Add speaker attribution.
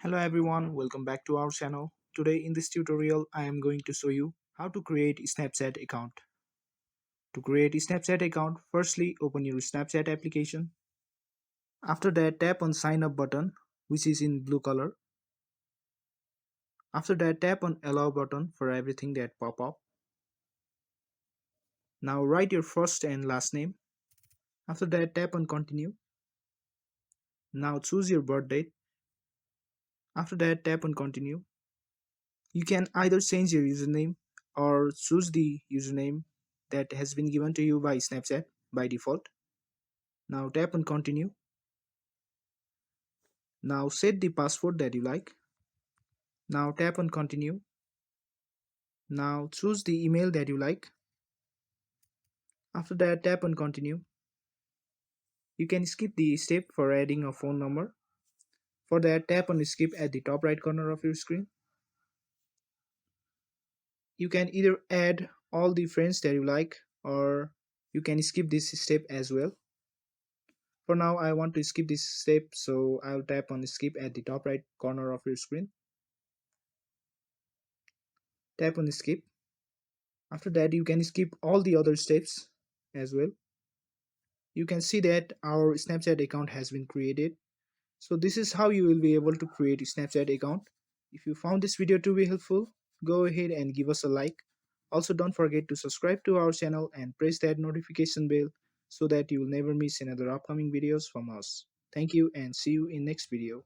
Speaker 1: Hello everyone, welcome back to our channel. Today in this tutorial I am going to show you how to create a Snapchat account. To create a Snapchat account, firstly open your Snapchat application. After that tap on sign up button which is in blue color. After that tap on allow button for everything that pop up. Now write your first and last name. After that tap on continue. Now choose your birth date. After that tap on continue. You can either change your username or choose the username that has been given to you by Snapchat by default. Now tap on continue. Now set the password that you like. Now tap on continue. Now choose the email that you like. After that tap on continue. You can skip the step for adding a phone number. For that tap on skip at the top right corner of your screen. You can either add all the friends that you like or you can skip this step as well. For now I want to skip this step, so I'll tap on skip at the top right corner of your screen. Tap on skip. After that you can skip all the other steps as well. You can see that our Snapchat account has been created. So this is how you will be able to create a Snapchat account. If you found this video to be helpful, go ahead and give us a like. Also don't forget to subscribe to our channel and press that notification bell so that you will never miss another upcoming videos from us. Thank you and see you in next video.